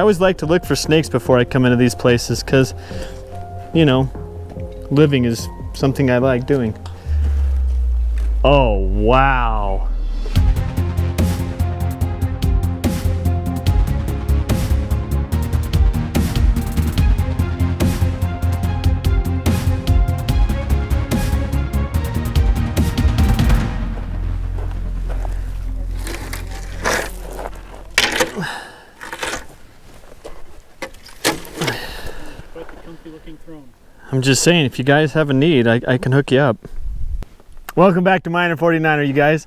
I always like to look for snakes before I come into these places because, you know, living is something I like doing. Oh, wow. I'm just saying, if you guys have a need, I can hook you up. Welcome back to Miner 49er, you guys.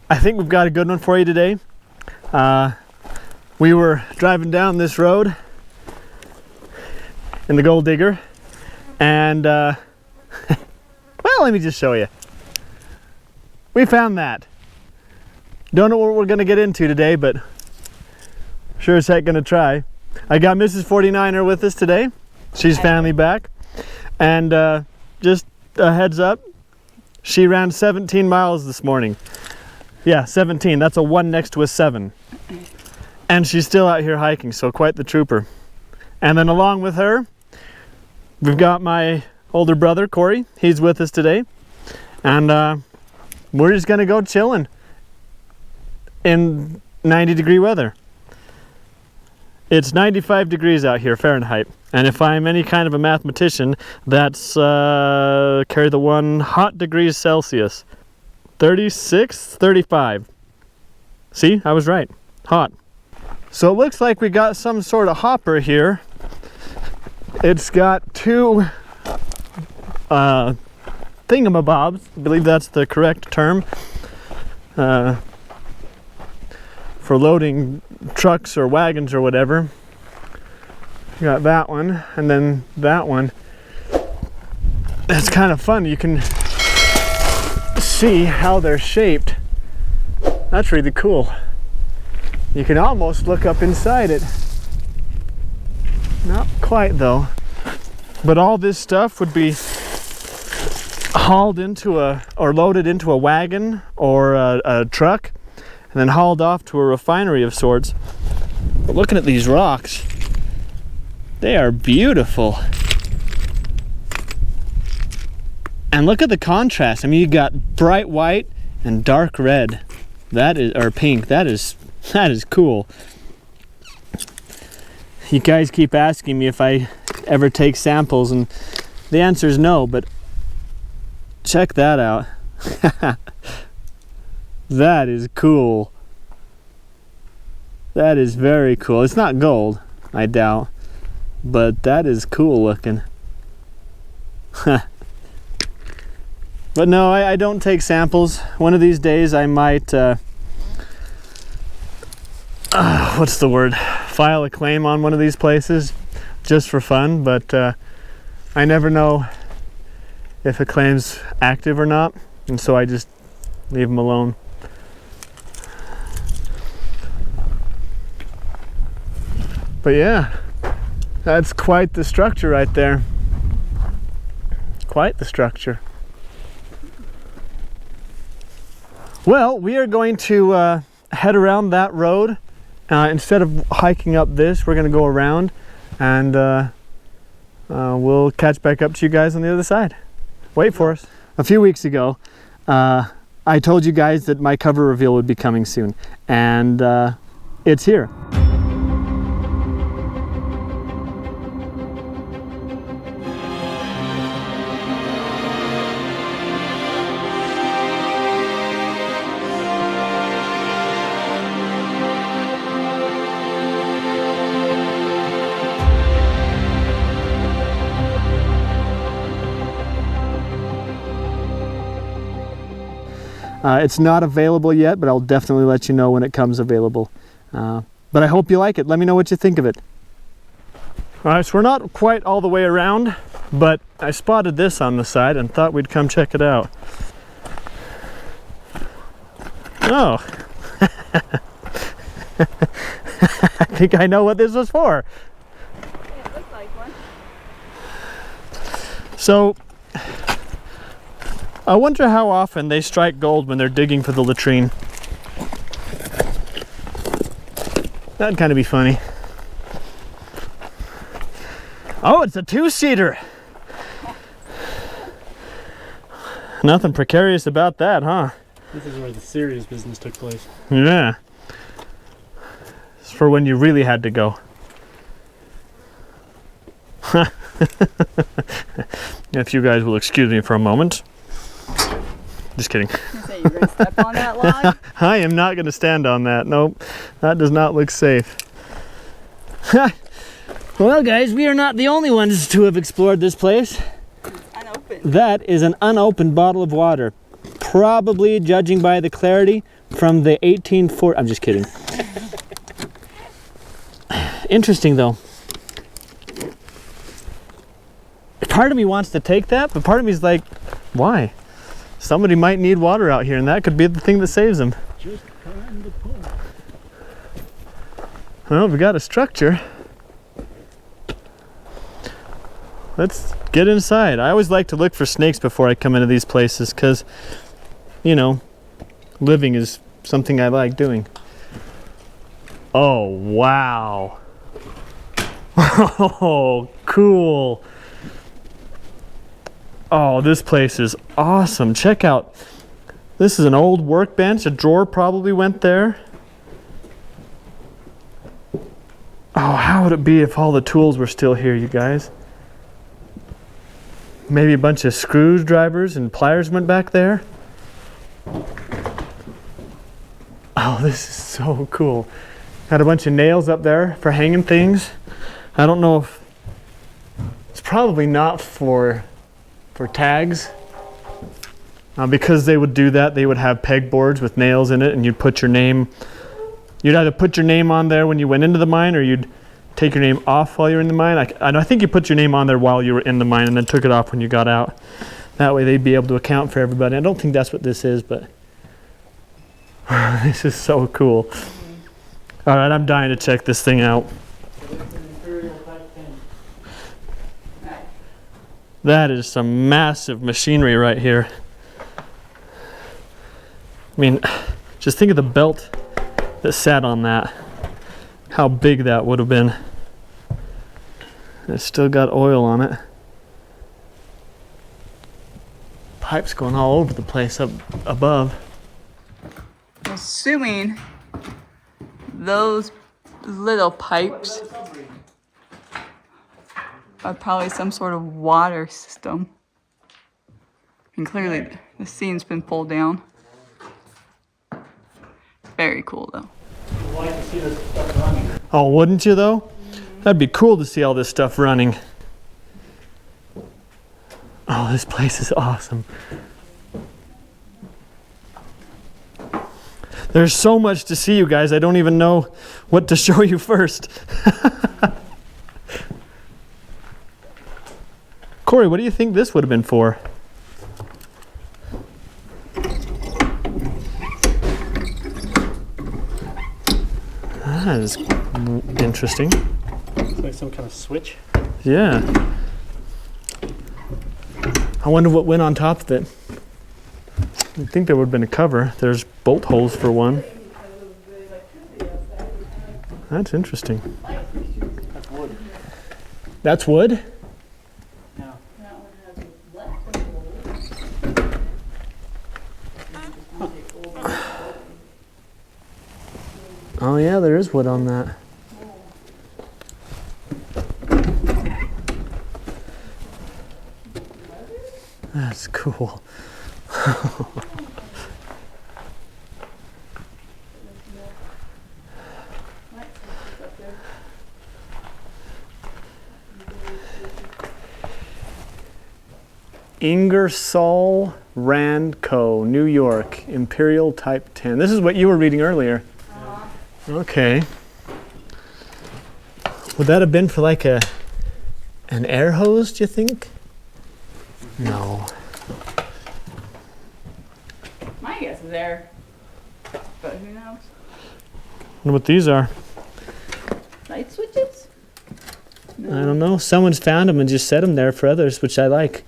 I think we've got a good one for you today. We were driving down this road in the Gold Digger, and well, let me just show you. We found that. Don't know what we're gonna get into today, but sure as heck gonna try. I got Mrs. 49er with us today. She's family back. And just a heads up, she ran 17 miles this morning. Yeah, 17. That's a 1 next to a 7. And she's still out here hiking, so quite the trooper. And then along with her, we've got my older brother, Corey. He's with us today. And we're just going to go chilling in 90-degree weather. It's 95 degrees out here, Fahrenheit. And if I'm any kind of a mathematician, that's carry the one hot degrees Celsius. 36, 35. See, I was right. Hot. So it looks like we got some sort of hopper here. It's got two thingamabobs. I believe that's the correct term. For loading trucks or wagons or whatever. You got that one, and then that one. It's kind of fun. You can see how they're shaped. That's really cool. You can almost look up inside it. Not quite though. But all this stuff would be hauled into or loaded into a wagon or a truck, and then hauled off to a refinery of sorts. But looking at these rocks, they are beautiful. And look at the contrast. I mean, you got bright white and dark red. That is, or pink. That is cool. You guys keep asking me if I ever take samples, and the answer is no, but check that out. That is cool. That is very cool. It's not gold, I doubt, but that is cool looking. But no, I don't take samples. One of these days I might, what's the word? File a claim on one of these places just for fun, but I never know if a claim's active or not, and so I just leave them alone. But yeah, that's quite the structure right there. Quite the structure. Well, we are going to head around that road. Instead of hiking up this, we're going to go around, and we'll catch back up to you guys on the other side. Wait for us. A few weeks ago, I told you guys that my cover reveal would be coming soon, and it's here. It's not available yet, but I'll definitely let you know when it comes available. But I hope you like it. Let me know what you think of it. All right, so we're not quite all the way around, but I spotted this on the side and thought we'd come check it out. Oh. I think I know what this was for. Yeah, it looks like one. So, I wonder how often they strike gold when they're digging for the latrine. That'd kind of be funny. Oh, it's a two-seater. Nothing precarious about that, huh? This is where the serious business took place. Yeah. It's for when you really had to go. If you guys will excuse me for a moment. Just kidding. You say you're gonna step on that log? I am not going to stand on that. Nope. That does not look safe. Well, guys, we are not the only ones to have explored this place. Unopened. That is an unopened bottle of water. Probably, judging by the clarity, from the 1840... I'm just kidding. Interesting, though. Part of me wants to take that, but part of me is like, why? Somebody might need water out here, and that could be the thing that saves them. Just climb the pole. Well, we got a structure. Let's get inside. I always like to look for snakes before I come into these places because, you know, living is something I like doing. Oh, wow. Oh, cool. Oh, this place is awesome. Check out. This is an old workbench. A drawer probably went there. Oh, how would it be if all the tools were still here, you guys? Maybe a bunch of screwdrivers and pliers went back there. Oh, this is so cool. Got a bunch of nails up there for hanging things. I don't know if... It's probably not for tags. Because they would do that, they would have pegboards with nails in it, and you'd put your name... You'd either put your name on there when you went into the mine, or you'd take your name off while you were in the mine. I think you put your name on there while you were in the mine and then took it off when you got out. That way they'd be able to account for everybody. I don't think that's what this is, but this is so cool. All right, I'm dying to check this thing out. That is some massive machinery right here. I mean, just think of the belt that sat on that. How big that would have been. It's still got oil on it. Pipes going all over the place up above. I'm assuming those little pipes are probably some sort of water system. And clearly the scene's been pulled down. Very cool though. I'd like to see this stuff running. Oh, wouldn't you though? That'd be cool to see all this stuff running. Oh, this place is awesome. There's so much to see, you guys. I don't even know what to show you first. Corey, what do you think this would have been for? That is interesting. It's like some kind of switch. Yeah. I wonder what went on top of it. I think there would have been a cover. There's bolt holes for one. That's interesting. That's wood. That's wood? Yeah. Oh yeah, there is wood on that. That's cool. Ingersoll Rand Co., New York, Imperial Type 10. This is what you were reading earlier. Okay. Would that have been for like an air hose, do you think? No. My guess is there, but who knows? I wonder what these are. Light switches? I don't know. Someone's found them and just set them there for others, which I like.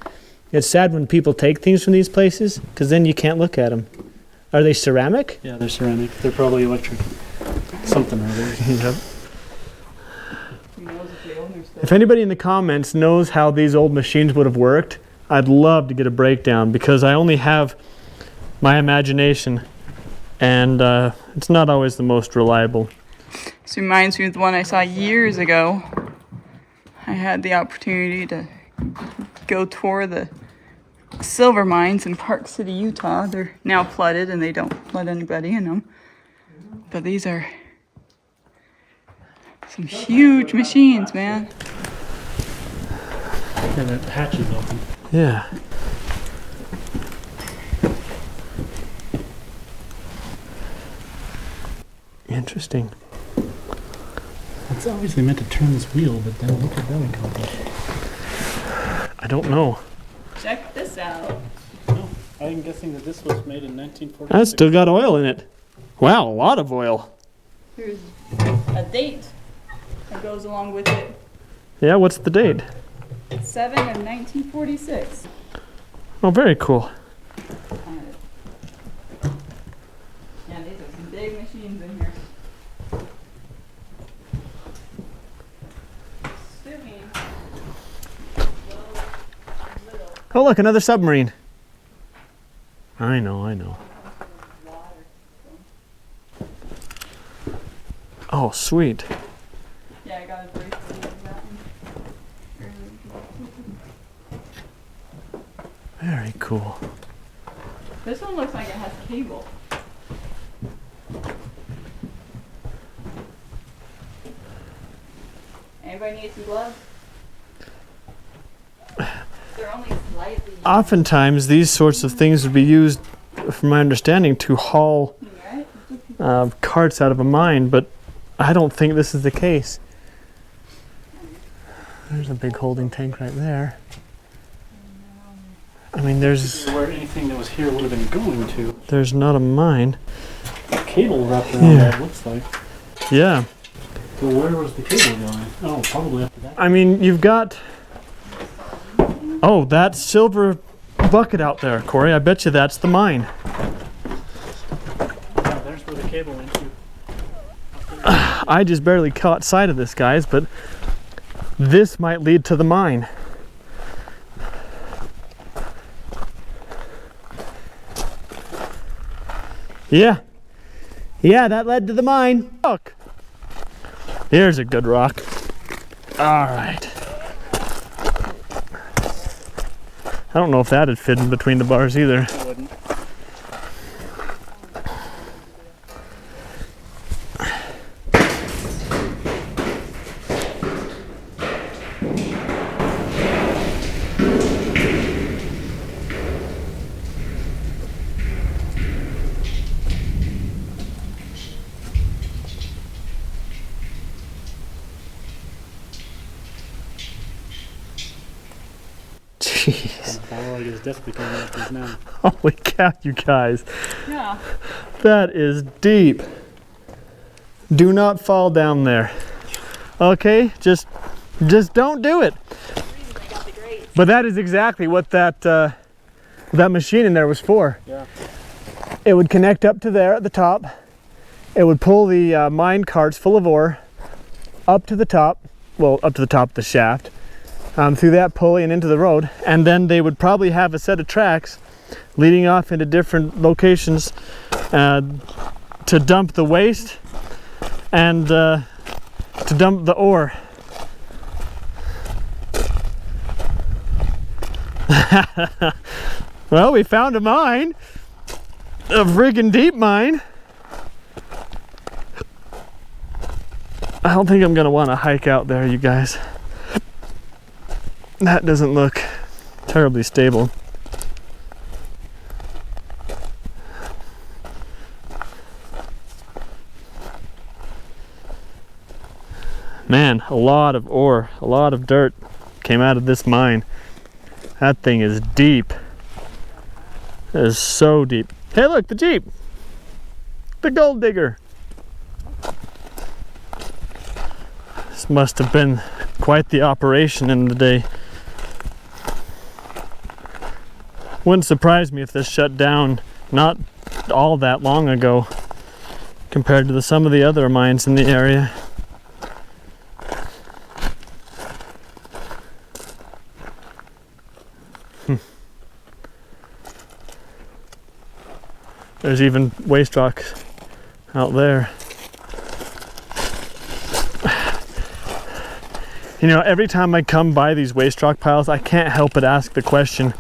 It's sad when people take things from these places, because then you can't look at them. Are they ceramic? Yeah, they're ceramic. They're probably electric. Something or other. Yep. Who knows if the owner's still If anybody in the comments knows how these old machines would have worked, I'd love to get a breakdown, because I only have my imagination, and it's not always the most reliable. This reminds me of the one I saw years ago. I had the opportunity to go tour the silver mines in Park City, Utah. They're now flooded and they don't let anybody in them. But these are some huge machines, man. Yeah, that hatch is open. Yeah. Interesting. It's obviously meant to turn this wheel, but then look at that accomplishment. I don't know. Check this out. No, I'm guessing that this was made in 1946. That's still got oil in it. Wow, a lot of oil. Here's a date that goes along with it. Yeah, what's the date? 7 of 1946. Oh, very cool. Yeah, these are some big machines in here. Assuming. Oh, look, another submarine. I know. Oh, sweet. Yeah, I got a bracelet of that one. Very cool. This one looks like it has cable. Anybody need some gloves? They're only slightly. Oftentimes, these sorts of things would be used, from my understanding, to haul Right? carts out of a mine, but I don't think this is the case. There's a big holding tank right there. I mean, there's Where anything that was here would have been going to. there's not a mine. Cable wrapped around Yeah. that, looks like. Yeah. Well, where was the cable going? Oh, probably after that. I mean, you've got... Oh, that silver bucket out there, Corey. I bet you that's the mine. Yeah, there's where the cable went to. I just barely caught sight of this, guys, but this might lead to the mine. Yeah. Yeah, that led to the mine. Look. Here's a good rock. All right. I don't know if that'd fit in between the bars either. I wouldn't. Jeez. Power is definitely coming up this now. Holy cow, you guys. Yeah. That is deep. Do not fall down there. Okay, just don't do it. But that is exactly what that machine in there was for. Yeah. It would connect up to there at the top. It would pull the mine carts full of ore up to the top, well, up to the top of the shaft, through that pulley and into the road, and then they would probably have a set of tracks leading off into different locations to dump the waste and to dump the ore. Well, we found a mine, a friggin' deep mine. I don't think I'm gonna want to hike out there, you guys. That doesn't look terribly stable. Man, a lot of ore, a lot of dirt came out of this mine. That thing is deep. It is so deep. Hey, look, the Jeep. The gold digger. This must have been quite the operation in the day. Wouldn't surprise me if this shut down not all that long ago compared to some of the other mines in the area. There's even waste rocks out there. You know, every time I come by these waste rock piles, I can't help but ask the question,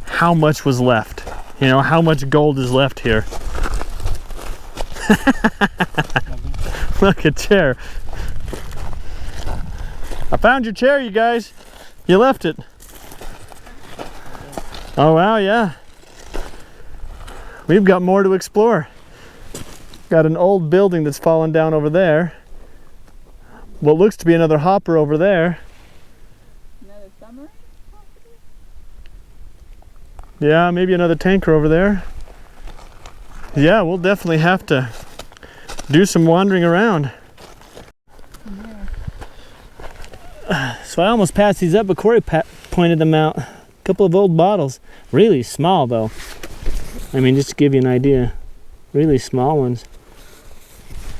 how much was left? You know, how much gold is left here? Look, a chair. I found your chair, you guys. You left it. Oh, wow, yeah. We've got more to explore. Got an old building that's fallen down over there. What looks to be another hopper over there. Another submarine? Yeah, maybe another tanker over there. Yeah, we'll definitely have to do some wandering around. Yeah. So I almost passed these up, but Corey pointed them out. A couple of old bottles. Really small, though. I mean, just to give you an idea. Really small ones.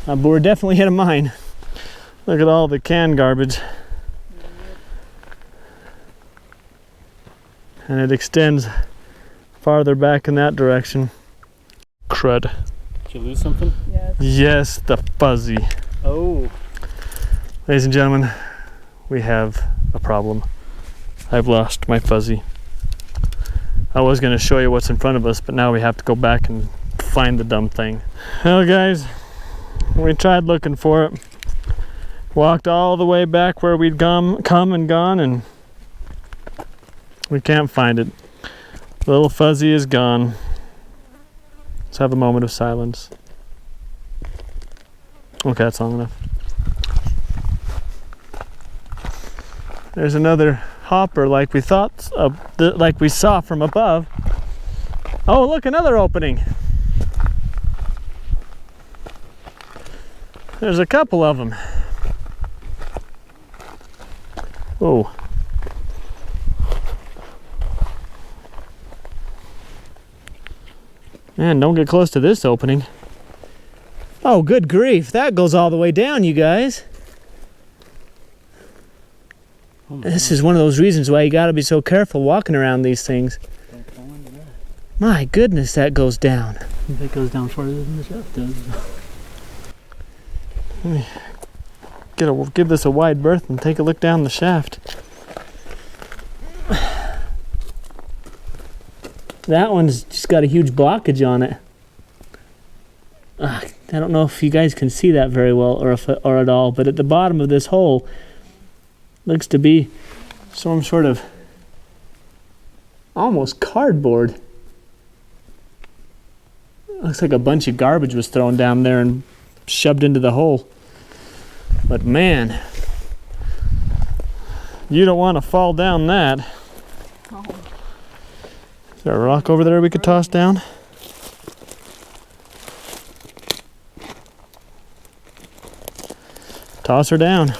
But we're definitely hit a mine. Look at all the canned garbage. And it extends farther back in that direction. Crud. Did you lose something? Yes. Yes, the fuzzy. Oh. Ladies and gentlemen, we have a problem. I've lost my fuzzy. I was going to show you what's in front of us, but now we have to go back and find the dumb thing. Well, guys, we tried looking for it. Walked all the way back where we'd come and gone, and we can't find it. The little fuzzy is gone. Let's have a moment of silence. Okay, that's long enough. There's another hopper like we thought, like we saw from above. Oh, look, another opening. There's a couple of them. Oh. Man, don't get close to this opening. Oh, good grief. That goes all the way down, you guys. Oh This is one of those reasons why you gotta be so careful walking around these things. Don't fall into that. My goodness, that goes down. I think that goes down farther than the shaft does. Give this a wide berth and take a look down the shaft. That one's just got a huge blockage on it. I don't know if you guys can see that very well or at all, but at the bottom of this hole looks to be some sort of almost cardboard. Looks like a bunch of garbage was thrown down there and shoved into the hole. But man, you don't want to fall down that. Oh. Is there a rock over there we could toss down? Toss her down.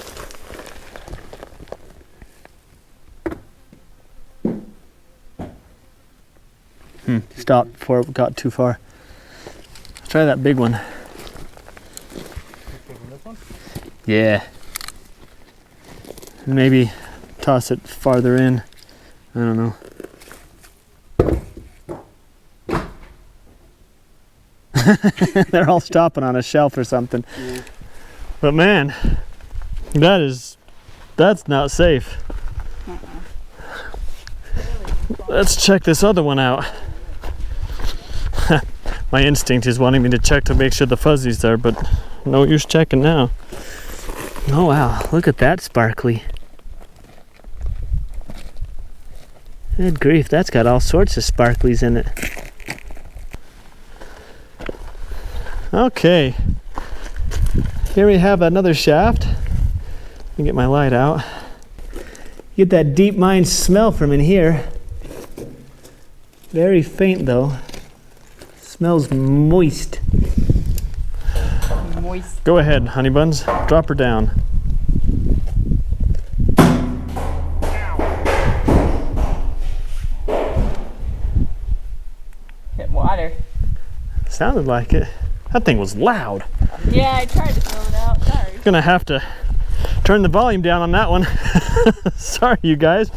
Stop before it got too far. Let's try that big one. Yeah. Maybe toss it farther in. I don't know. They're all stopping on a shelf or something. Yeah. But man, that's not safe. Let's check this other one out. My instinct is wanting me to check to make sure the fuzzy's there, but no use checking now. Oh wow, look at that sparkly. Good grief, that's got all sorts of sparklies in it. Okay, here we have another shaft. Let me get my light out. Get that deep mine smell from in here. Very faint though. Smells moist. Moist. Go ahead, honey buns. Drop her down. Hit water. Sounded like it. That thing was loud. Yeah, I tried to throw it out. Sorry. Gonna have to turn the volume down on that one. Sorry, you guys.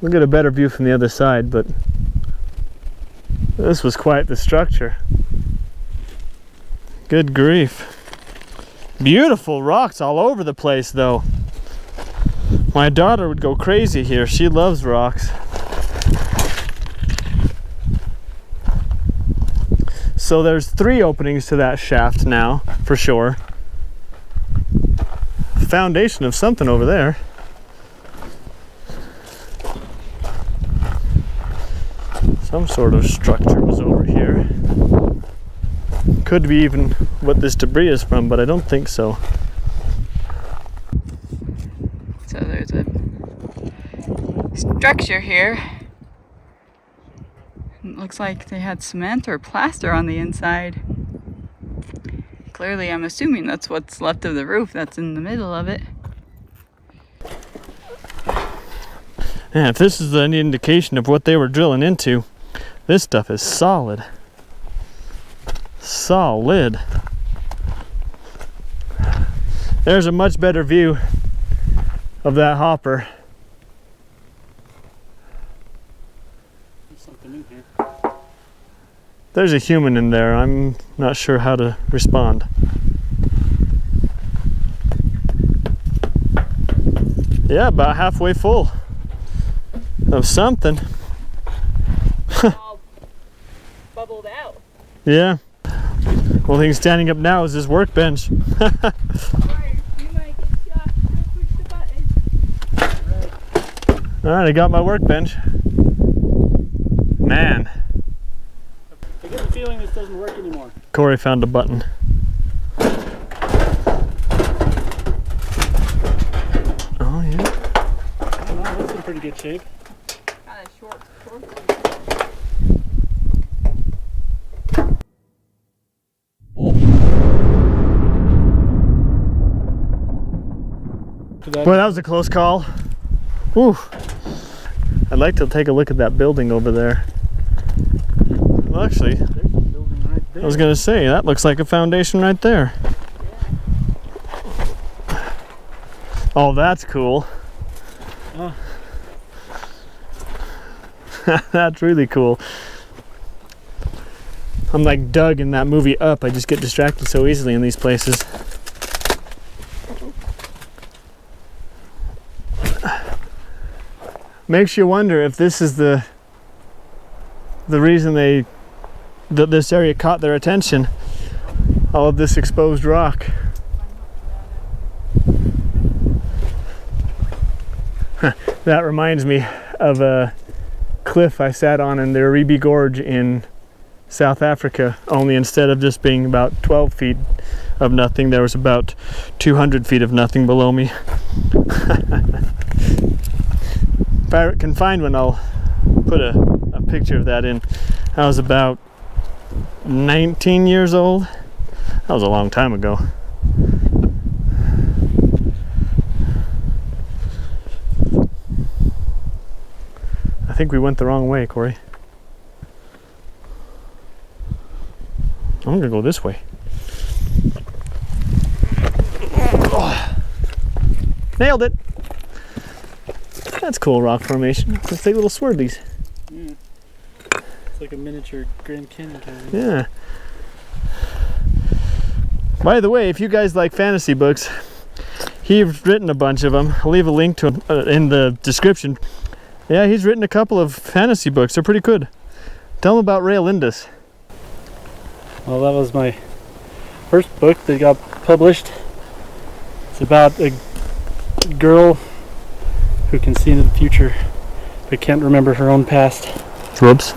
We'll get a better view from the other side, but this was quite the structure. Good grief. Beautiful rocks all over the place, though. My daughter would go crazy here. She loves rocks. So there's 3 openings to that shaft now, for sure. Foundation of something over there. Some sort of structure was over here. Could be even what this debris is from, but I don't think so. So there's a structure here. It looks like they had cement or plaster on the inside. Clearly, I'm assuming that's what's left of the roof that's in the middle of it. Yeah, if this is any indication of what they were drilling into, this stuff is solid. Solid. There's a much better view of that hopper. There's something in here. There's a human in there. I'm not sure how to respond. Yeah, about halfway full of something. All bubbled out. Yeah. Only thing standing up now is this workbench. You might get shot. Push the button. Alright, I got my workbench. Man. I get the feeling this doesn't work anymore. Corey found a button. Oh yeah. I don't know, that's in pretty good shape. Kind of short. Boy, that was a close call. Whew. I'd like to take a look at that building over there. Well, actually, There's a building right there. I was gonna say, that looks like a foundation right there. Oh, that's cool. Oh. That's really cool. I'm like Doug in that movie Up. I just get distracted so easily in these places. Makes you wonder if this is the reason this area caught their attention. All of this exposed rock. That reminds me of a cliff I sat on in the Aribi Gorge in South Africa, only instead of just being about 12 feet of nothing, there was about 200 feet of nothing below me. If I can find one, I'll put a picture of that in. I was about 19 years old. That was a long time ago. I think we went the wrong way, Corey. I'm gonna go this way. Oh. Nailed it! That's cool rock formation. Let's take little swirlies. Yeah. It's like a miniature Grand Canyon kind of. Yeah. By the way, if you guys like fantasy books, he's written a bunch of them. I'll leave a link to him in the description. Yeah, he's written a couple of fantasy books. They're pretty good. Tell him about Rail Indus. Well, that was my first book that got published. It's about a girl who can see into the future but can't remember her own past. Whoops.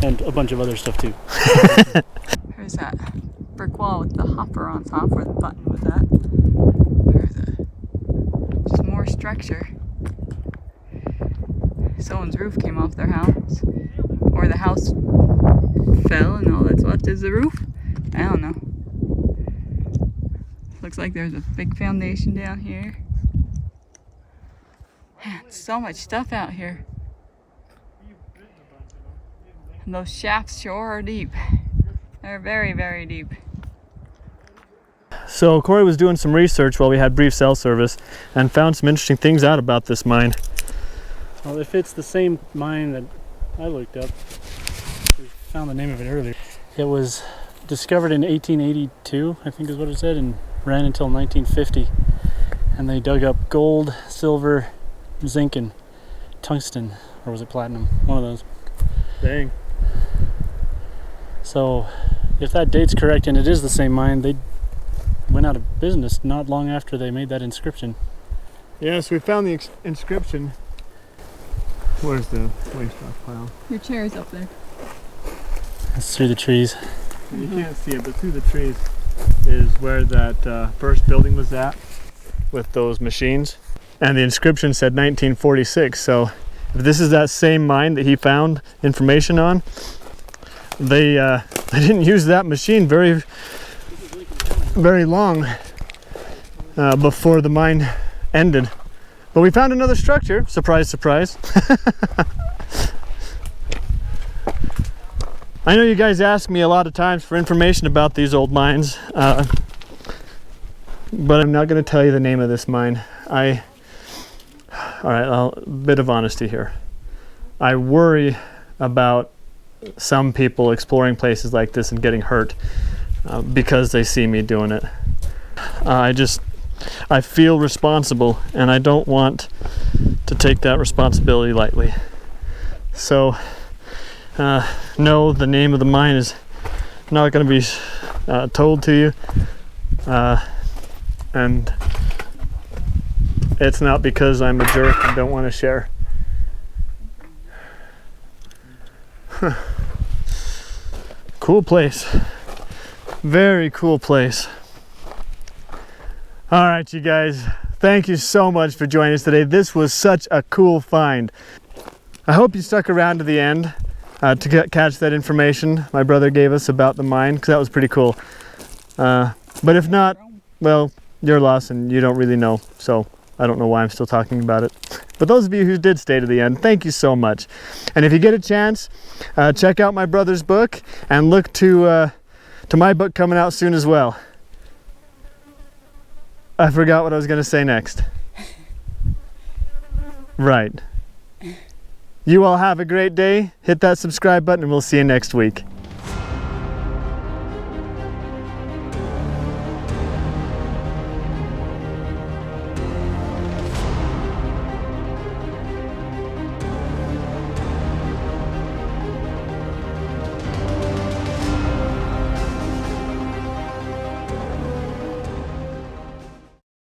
And a bunch of other stuff too. There's that brick wall with the hopper on top where the button was at. There's just more structure. Someone's roof came off their house. Or the house fell and all that's left is the roof. I don't know. Looks like there's a big foundation down here. Man, so much stuff out here. And those shafts sure are deep. They're very, very deep. So Corey was doing some research while we had brief cell service and found some interesting things out about this mine. Well, if it's the same mine that I looked up, we found the name of it earlier. It was discovered in 1882, I think is what it said, and ran until 1950. And they dug up gold, silver, zinc, and tungsten, or was it platinum? One of those. Dang. So, if that date's correct and it is the same mine, they went out of business not long after they made that inscription. Yes, we found the inscription. Where's the waste rock pile? Your chair is up there. It's through the trees. You can't see it, but through the trees is where that first building was at with those machines. And the inscription said 1946, so if this is that same mine that he found information on, they didn't use that machine very long before the mine ended. But we found another structure, surprise, surprise. I know you guys ask me a lot of times for information about these old mines, but I'm not going to tell you the name of this mine. All right, a bit of honesty here. I worry about some people exploring places like this and getting hurt because they see me doing it. I feel responsible, and I don't want to take that responsibility lightly. So, no, the name of the mine is not going to be told to you, and it's not because I'm a jerk and don't want to share. Cool place. Very cool place. All right, you guys, thank you so much for joining us today. This was such a cool find. I hope you stuck around to the end to catch that information my brother gave us about the mine, because that was pretty cool. But if not, well, you're lost and you don't really know, so I don't know why I'm still talking about it. But those of you who did stay to the end, thank you so much. And if you get a chance, check out my brother's book and look to my book coming out soon as well. I forgot what I was going to say next. Right. You all have a great day. Hit that subscribe button and we'll see you next week.